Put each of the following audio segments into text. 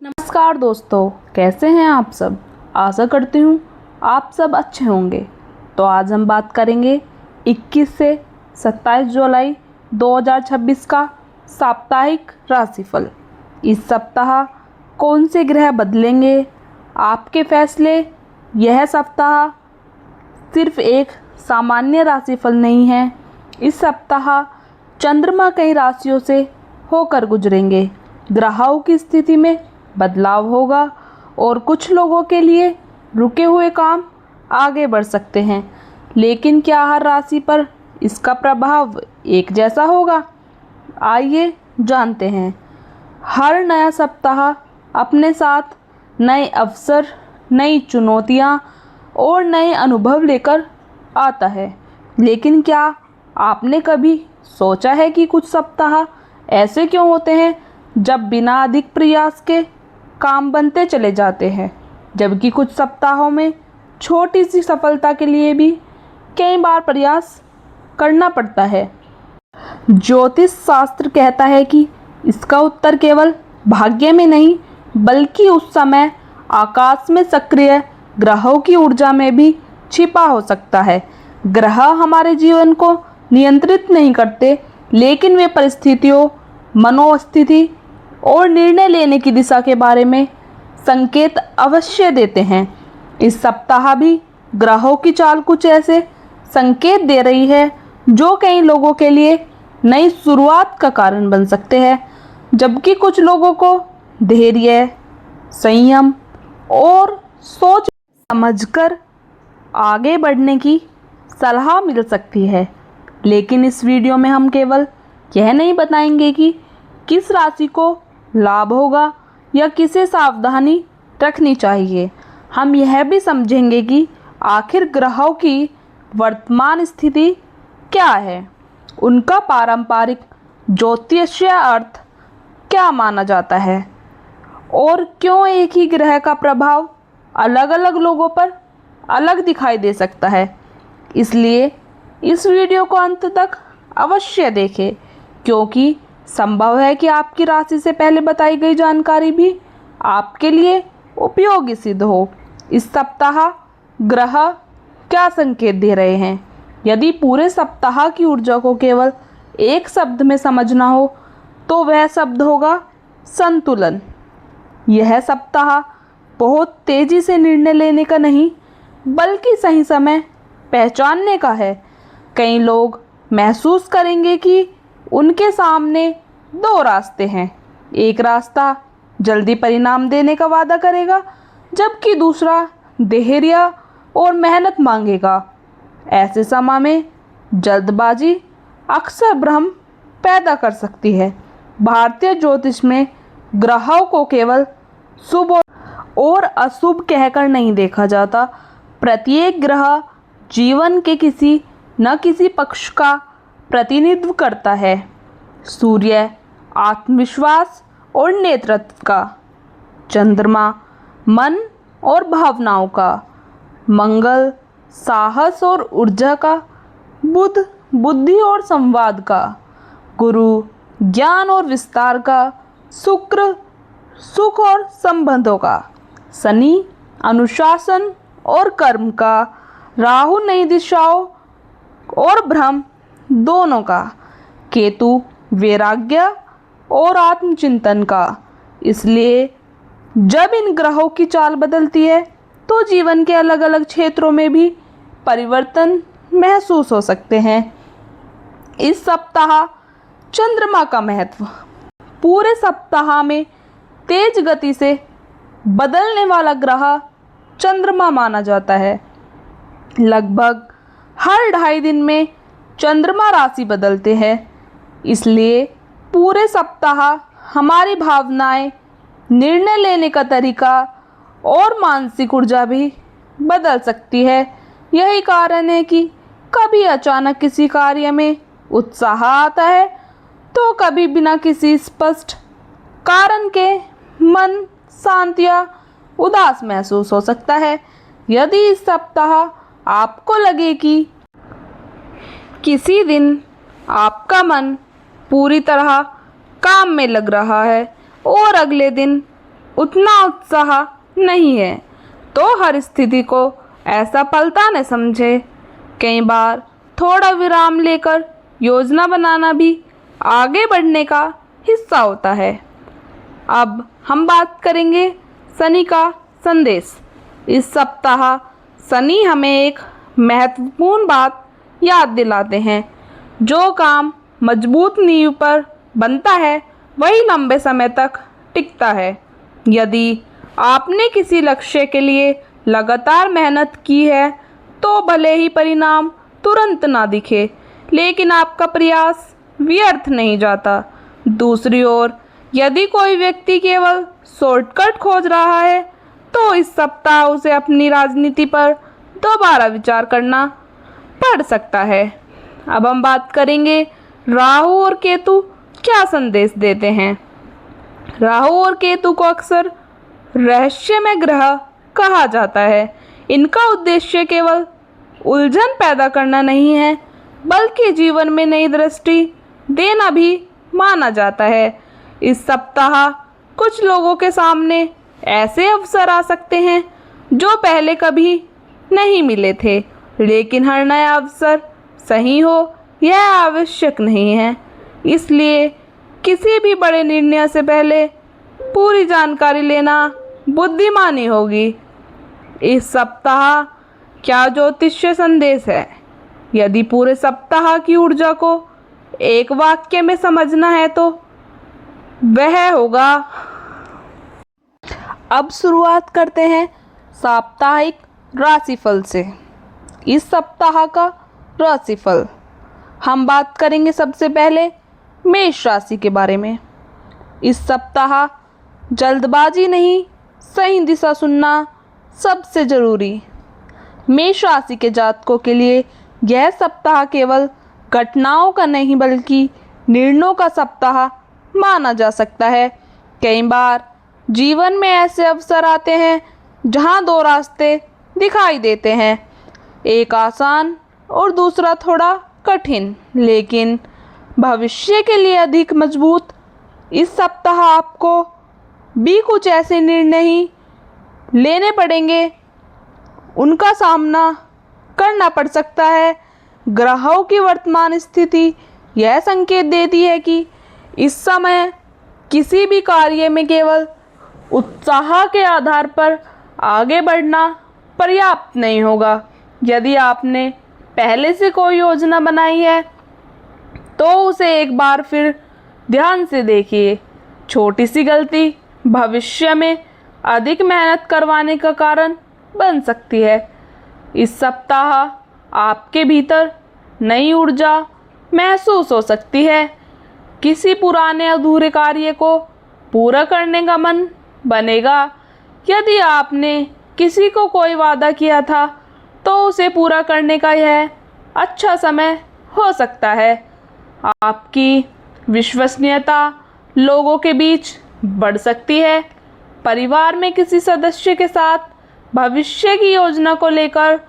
नमस्कार दोस्तों, कैसे हैं आप सब। आशा करती हूँ आप सब अच्छे होंगे। तो आज हम बात करेंगे 21 से 27 जुलाई 2026 का साप्ताहिक राशिफल। इस सप्ताह कौन से ग्रह बदलेंगे, आपके फैसले। यह सप्ताह सिर्फ एक सामान्य राशिफल नहीं है। इस सप्ताह चंद्रमा कई राशियों से होकर गुजरेंगे, ग्रहों की स्थिति में बदलाव होगा और कुछ लोगों के लिए रुके हुए काम आगे बढ़ सकते हैं। लेकिन क्या हर राशि पर इसका प्रभाव एक जैसा होगा? आइए जानते हैं। हर नया सप्ताह अपने साथ नए अवसर, नई चुनौतियां और नए अनुभव लेकर आता है। लेकिन क्या आपने कभी सोचा है कि कुछ सप्ताह ऐसे क्यों होते हैं जब बिना अधिक प्रयास के काम बनते चले जाते हैं, जबकि कुछ सप्ताहों में छोटी सी सफलता के लिए भी कई बार प्रयास करना पड़ता है। ज्योतिष शास्त्र कहता है कि इसका उत्तर केवल भाग्य में नहीं, बल्कि उस समय आकाश में सक्रिय ग्रहों की ऊर्जा में भी छिपा हो सकता है। ग्रह हमारे जीवन को नियंत्रित नहीं करते, लेकिन वे परिस्थितियों, मनोस्थिति और निर्णय लेने की दिशा के बारे में संकेत अवश्य देते हैं। इस सप्ताह भी ग्रहों की चाल कुछ ऐसे संकेत दे रही है जो कई लोगों के लिए नई शुरुआत का कारण बन सकते हैं, जबकि कुछ लोगों को धैर्य, संयम और सोच समझकर आगे बढ़ने की सलाह मिल सकती है। लेकिन इस वीडियो में हम केवल यह नहीं बताएंगे कि किस राशि को लाभ होगा या किसे सावधानी रखनी चाहिए। हम यह भी समझेंगे कि आखिर ग्रहों की वर्तमान स्थिति क्या है, उनका पारंपरिक ज्योतिषीय अर्थ क्या माना जाता है और क्यों एक ही ग्रह का प्रभाव अलग अलग लोगों पर अलग दिखाई दे सकता है। इसलिए इस वीडियो को अंत तक अवश्य देखें, क्योंकि संभव है कि आपकी राशि से पहले बताई गई जानकारी भी आपके लिए उपयोगी सिद्ध हो। इस सप्ताह ग्रह क्या संकेत दे रहे हैं? यदि पूरे सप्ताह की ऊर्जा को केवल एक शब्द में समझना हो तो वह शब्द होगा संतुलन। यह सप्ताह बहुत तेजी से निर्णय लेने का नहीं, बल्कि सही समय पहचानने का है। कई लोग महसूस करेंगे कि उनके सामने दो रास्ते हैं। एक रास्ता जल्दी परिणाम देने का वादा करेगा, जबकि दूसरा धैर्य और मेहनत मांगेगा। ऐसे समय में जल्दबाजी अक्सर भ्रम पैदा कर सकती है। भारतीय ज्योतिष में ग्रहों को केवल शुभ और अशुभ कहकर नहीं देखा जाता। प्रत्येक ग्रह जीवन के किसी न किसी पक्ष का प्रतिनिधित्व करता है। सूर्य आत्मविश्वास और नेतृत्व का, चंद्रमा मन और भावनाओं का, मंगल साहस और ऊर्जा का, बुध बुद्धि और संवाद का, गुरु ज्ञान और विस्तार का, शुक्र सुख और संबंधों का, शनि अनुशासन और कर्म का, राहु नई दिशाओं और भ्रम दोनों का, केतु वैराग्य और आत्मचिंतन का। इसलिए जब इन ग्रहों की चाल बदलती है तो जीवन के अलग अलग क्षेत्रों में भी परिवर्तन महसूस हो सकते हैं। इस सप्ताह चंद्रमा का महत्व। पूरे सप्ताह में तेज गति से बदलने वाला ग्रह चंद्रमा माना जाता है। लगभग हर 2.5 दिन में चंद्रमा राशि बदलते हैं। इसलिए पूरे सप्ताह हमारी भावनाएं, निर्णय लेने का तरीका और मानसिक ऊर्जा भी बदल सकती है। यही कारण है कि कभी अचानक किसी कार्य में उत्साह आता है तो कभी बिना किसी स्पष्ट कारण के मन शांत या उदास महसूस हो सकता है। यदि इस सप्ताह आपको लगे कि किसी दिन आपका मन पूरी तरह काम में लग रहा है और अगले दिन उतना उत्साह नहीं है, तो हर स्थिति को असफलता न समझे। कई बार थोड़ा विराम लेकर योजना बनाना भी आगे बढ़ने का हिस्सा होता है। अब हम बात करेंगे शनि का संदेश। इस सप्ताह शनि हमें एक महत्वपूर्ण बात याद दिलाते हैं। जो काम मजबूत नींव पर बनता है वही लंबे समय तक टिकता है। यदि आपने किसी लक्ष्य के लिए लगातार मेहनत की है तो भले ही परिणाम तुरंत ना दिखे, लेकिन आपका प्रयास व्यर्थ नहीं जाता। दूसरी ओर यदि कोई व्यक्ति केवल शॉर्टकट खोज रहा है तो इस सप्ताह उसे अपनी राजनीति पर दोबारा विचार करना पड़ सकता है। अब हम बात करेंगे राहु और केतु क्या संदेश देते हैं। राहु और केतु को अक्सर रहस्यमय ग्रह कहा जाता है। इनका उद्देश्य केवल उलझन पैदा करना नहीं है, बल्कि जीवन में नई दृष्टि देना भी माना जाता है। इस सप्ताह कुछ लोगों के सामने ऐसे अवसर आ सकते हैं जो पहले कभी नहीं मिले थे, लेकिन हर नया अवसर सही हो यह आवश्यक नहीं है। इसलिए किसी भी बड़े निर्णय से पहले पूरी जानकारी लेना बुद्धिमानी होगी। इस सप्ताह क्या ज्योतिष्य संदेश है। यदि पूरे सप्ताह की ऊर्जा को एक वाक्य में समझना है तो वह होगा। अब शुरुआत करते हैं साप्ताहिक राशिफल से। इस सप्ताह का राशिफल हम बात करेंगे सबसे पहले मेष राशि के बारे में। इस सप्ताह जल्दबाजी नहीं, सही दिशा सुनना सबसे जरूरी। मेष राशि के जातकों के लिए यह सप्ताह केवल घटनाओं का नहीं बल्कि निर्णयों का सप्ताह माना जा सकता है। कई बार जीवन में ऐसे अवसर आते हैं जहां दो रास्ते दिखाई देते हैं, एक आसान और दूसरा थोड़ा कठिन, लेकिन भविष्य के लिए अधिक मजबूत। इस सप्ताह आपको भी कुछ ऐसे निर्णय ही लेने पड़ेंगे, उनका सामना करना पड़ सकता है। ग्रहों की वर्तमान स्थिति यह संकेत देती है कि इस समय किसी भी कार्य में केवल उत्साह के आधार पर आगे बढ़ना पर्याप्त नहीं होगा। यदि आपने पहले से कोई योजना बनाई है तो उसे एक बार फिर ध्यान से देखिए। छोटी सी गलती भविष्य में अधिक मेहनत करवाने का कारण बन सकती है। इस सप्ताह आपके भीतर नई ऊर्जा महसूस हो सकती है। किसी पुराने अधूरे कार्य को पूरा करने का मन बनेगा। यदि आपने किसी को कोई वादा किया था तो उसे पूरा करने का यह अच्छा समय हो सकता है। आपकी विश्वसनीयता लोगों के बीच बढ़ सकती है। परिवार में किसी सदस्य के साथ भविष्य की योजना को लेकर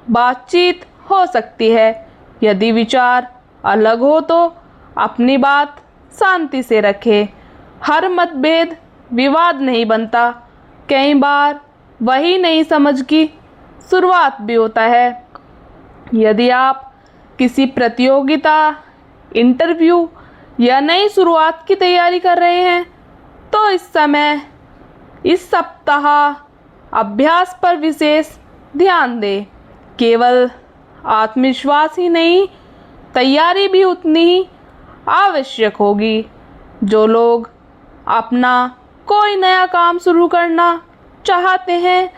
बातचीत हो सकती है। यदि विचार अलग हो तो अपनी बात शांति से रखें। हर मतभेद विवाद नहीं बनता, कई बार वही नई समझ की शुरुआत भी होता है। यदि आप किसी प्रतियोगिता, इंटरव्यू या नई शुरुआत की तैयारी कर रहे हैं तो इस सप्ताह अभ्यास पर विशेष ध्यान दें। केवल आत्मविश्वास ही नहीं, तैयारी भी उतनी ही आवश्यक होगी। जो लोग अपना कोई नया काम शुरू करना चाहते हैं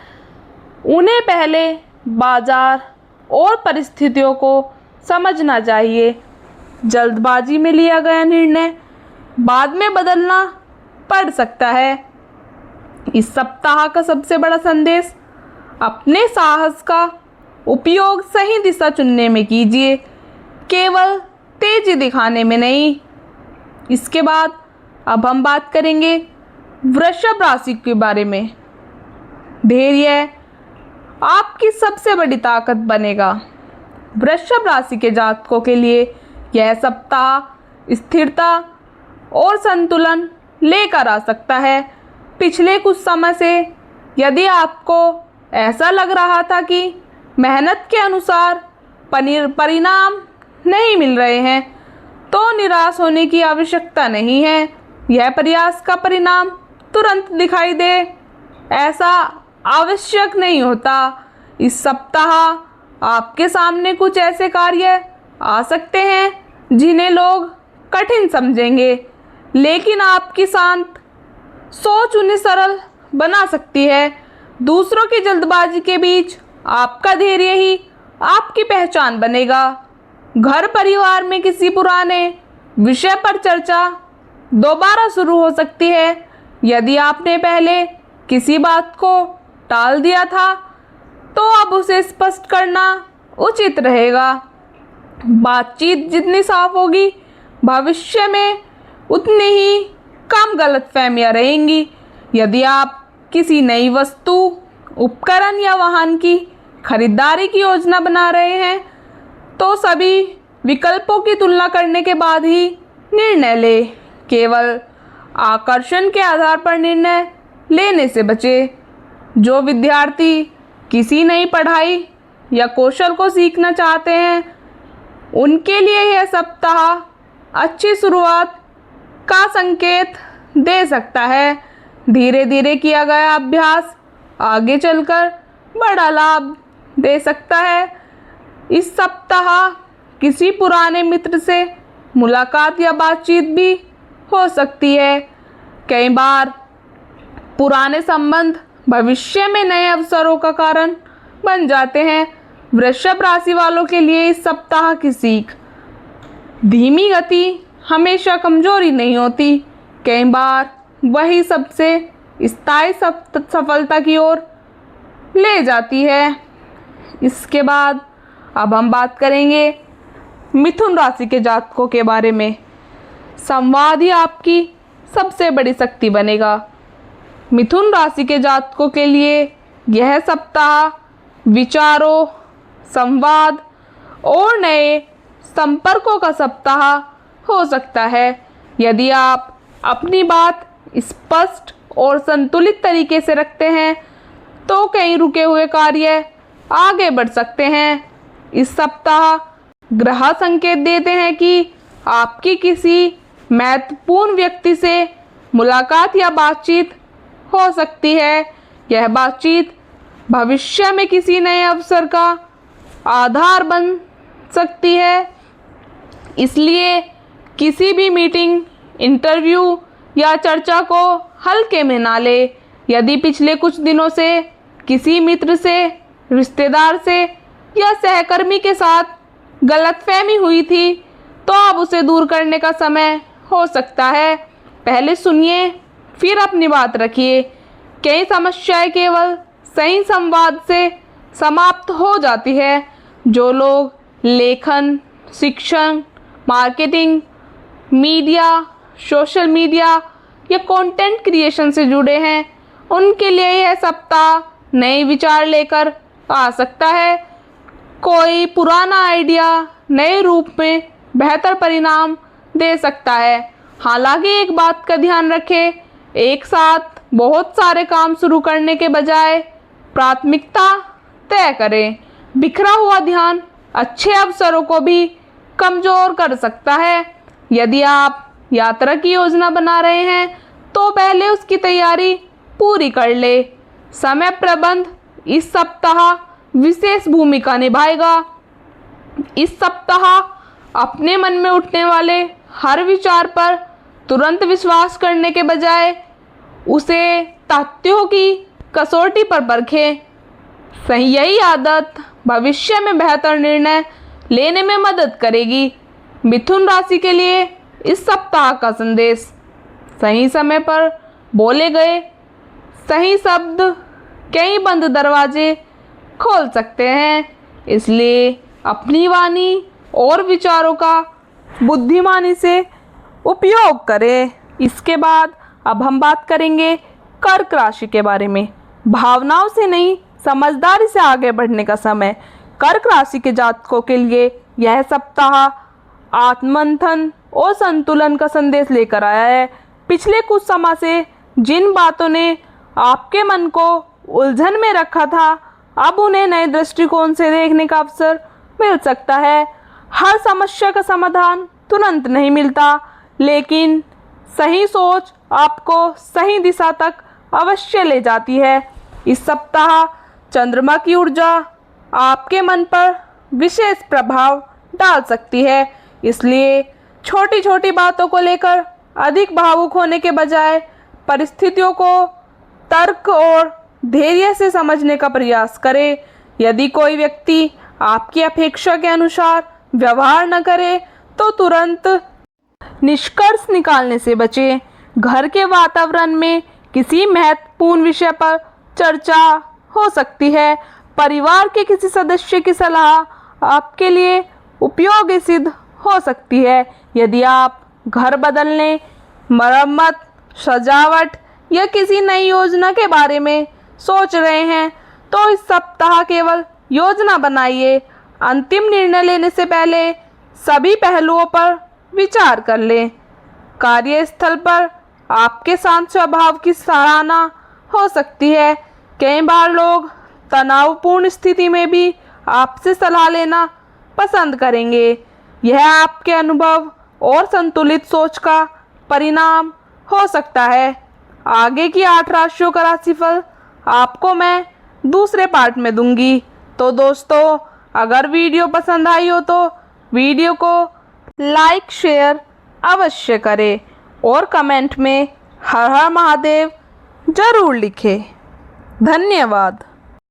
उन्हें पहले बाजार और परिस्थितियों को समझना चाहिए। जल्दबाजी में लिया गया निर्णय बाद में बदलना पड़ सकता है। इस सप्ताह का सबसे बड़ा संदेश अपने साहस का उपयोग सही दिशा चुनने में कीजिए, केवल तेजी दिखाने में नहीं। इसके बाद अब हम बात करेंगे वृषभ राशि के बारे में। धैर्य आपकी सबसे बड़ी ताकत बनेगा। वृषभ राशि के जातकों के लिए यह सप्ताह स्थिरता और संतुलन लेकर आ सकता है। पिछले कुछ समय से यदि आपको ऐसा लग रहा था कि मेहनत के अनुसार परिणाम नहीं मिल रहे हैं, तो निराश होने की आवश्यकता नहीं है। यह प्रयास का परिणाम तुरंत दिखाई दे, ऐसा आवश्यक नहीं होता। इस सप्ताह आपके सामने कुछ ऐसे कार्य आ सकते हैं जिन्हें लोग कठिन समझेंगे, लेकिन आपकी शांत सोच उन्हें सरल बना सकती है। दूसरों की जल्दबाजी के बीच आपका धैर्य ही आपकी पहचान बनेगा। घर परिवार में किसी पुराने विषय पर चर्चा दोबारा शुरू हो सकती है। यदि आपने पहले किसी बात को टाल दिया था, तो अब उसे स्पष्ट करना उचित रहेगा। बातचीत जितनी साफ होगी, भविष्य में उतनी ही कम गलतफहमियां रहेंगी। यदि आप किसी नई वस्तु, उपकरण या वाहन की खरीदारी की योजना बना रहे हैं, तो सभी विकल्पों की तुलना करने के बाद ही निर्णय लें। केवल आकर्षण के आधार पर निर्णय लेने से बचें। जो विद्यार्थी किसी नई पढ़ाई या कौशल को सीखना चाहते हैं, उनके लिए यह सप्ताह अच्छी शुरुआत का संकेत दे सकता है। धीरे धीरे किया गया अभ्यास आगे चलकर बड़ा लाभ दे सकता है। इस सप्ताह किसी पुराने मित्र से मुलाकात या बातचीत भी हो सकती है। कई बार पुराने संबंध भविष्य में नए अवसरों का कारण बन जाते हैं। वृषभ राशि वालों के लिए इस सप्ताह की सीख: धीमी गति हमेशा कमजोरी नहीं होती, कई बार वही सबसे स्थायी सफलता की ओर ले जाती है। इसके बाद अब हम बात करेंगे मिथुन राशि के जातकों के बारे में। संवाद ही आपकी सबसे बड़ी शक्ति बनेगा। मिथुन राशि के जातकों के लिए यह सप्ताह विचारों, संवाद और नए संपर्कों का सप्ताह हो सकता है। यदि आप अपनी बात स्पष्ट और संतुलित तरीके से रखते हैं, तो कई रुके हुए कार्य आगे बढ़ सकते हैं। इस सप्ताह ग्रह संकेत देते हैं कि आपकी किसी महत्वपूर्ण व्यक्ति से मुलाकात या बातचीत हो सकती है। यह बातचीत भविष्य में किसी नए अवसर का आधार बन सकती है। इसलिए किसी भी मीटिंग, इंटरव्यू या चर्चा को हल्के में ना ले। यदि पिछले कुछ दिनों से किसी मित्र से, रिश्तेदार से या सहकर्मी के साथ गलतफहमी हुई थी, तो अब उसे दूर करने का समय हो सकता है। पहले सुनिए, फिर अपनी बात रखिए। कई समस्याएं केवल सही संवाद से समाप्त हो जाती है। जो लोग लेखन, शिक्षण, मार्केटिंग, मीडिया, सोशल मीडिया या कंटेंट क्रिएशन से जुड़े हैं, उनके लिए यह सप्ताह नए विचार लेकर आ सकता है। कोई पुराना आइडिया नए रूप में बेहतर परिणाम दे सकता है। हालांकि एक बात का ध्यान रखें, एक साथ बहुत सारे काम शुरू करने के बजाय प्राथमिकता तय करें। बिखरा हुआ ध्यान अच्छे अवसरों को भी कमजोर कर सकता है। यदि आप यात्रा की योजना बना रहे हैं, तो पहले उसकी तैयारी पूरी कर ले। समय प्रबंध इस सप्ताह विशेष भूमिका निभाएगा। इस सप्ताह अपने मन में उठने वाले हर विचार पर तुरंत विश्वास करने के बजाय उसे तथ्यों की कसौटी पर परखें। सही यही आदत भविष्य में बेहतर निर्णय लेने में मदद करेगी। मिथुन राशि के लिए इस सप्ताह का संदेश: सही समय पर बोले गए सही शब्द कई बंद दरवाजे खोल सकते हैं। इसलिए अपनी वाणी और विचारों का बुद्धिमानी से उपयोग करें। इसके बाद अब हम बात करेंगे कर्क राशि के बारे में। भावनाओं से नहीं, समझदारी से आगे बढ़ने का समय। कर्क राशि के जातकों के लिए यह सप्ताह आत्ममंथन और संतुलन का संदेश लेकर आया है। पिछले कुछ समय से जिन बातों ने आपके मन को उलझन में रखा था, अब उन्हें नए दृष्टिकोण से देखने का अवसर मिल सकता है। हर समस्या का समाधान तुरंत नहीं मिलता, लेकिन सही सोच आपको सही दिशा तक अवश्य ले जाती है। इस सप्ताह चंद्रमा की ऊर्जा आपके मन पर विशेष प्रभाव डाल सकती है, इसलिए छोटी छोटी बातों को लेकर अधिक भावुक होने के बजाय परिस्थितियों को तर्क और धैर्य से समझने का प्रयास करें। यदि कोई व्यक्ति आपकी अपेक्षा के अनुसार व्यवहार न करे तो तुरंत निष्कर्ष निकालने से बचें। घर के वातावरण में किसी महत्वपूर्ण विषय पर चर्चा हो सकती है। परिवार के किसी सदस्य की सलाह आपके लिए उपयोगी सिद्ध हो सकती है। यदि आप घर बदलने, मरम्मत, सजावट या किसी नई योजना के बारे में सोच रहे हैं तो इस सप्ताह केवल योजना बनाइए। अंतिम निर्णय लेने से पहले सभी पहलुओं पर विचार कर लें। कार्यस्थल पर आपके शांत स्वभाव की सराहना हो सकती है। कई बार लोग तनावपूर्ण स्थिति में भी आपसे सलाह लेना पसंद करेंगे। यह आपके अनुभव और संतुलित सोच का परिणाम हो सकता है। आगे की 8 राशियों का राशिफल आपको मैं दूसरे पार्ट में दूंगी। तो दोस्तों, अगर वीडियो पसंद आई हो तो वीडियो को लाइक शेयर अवश्य करें और कमेंट में हर हर महादेव जरूर लिखें। धन्यवाद।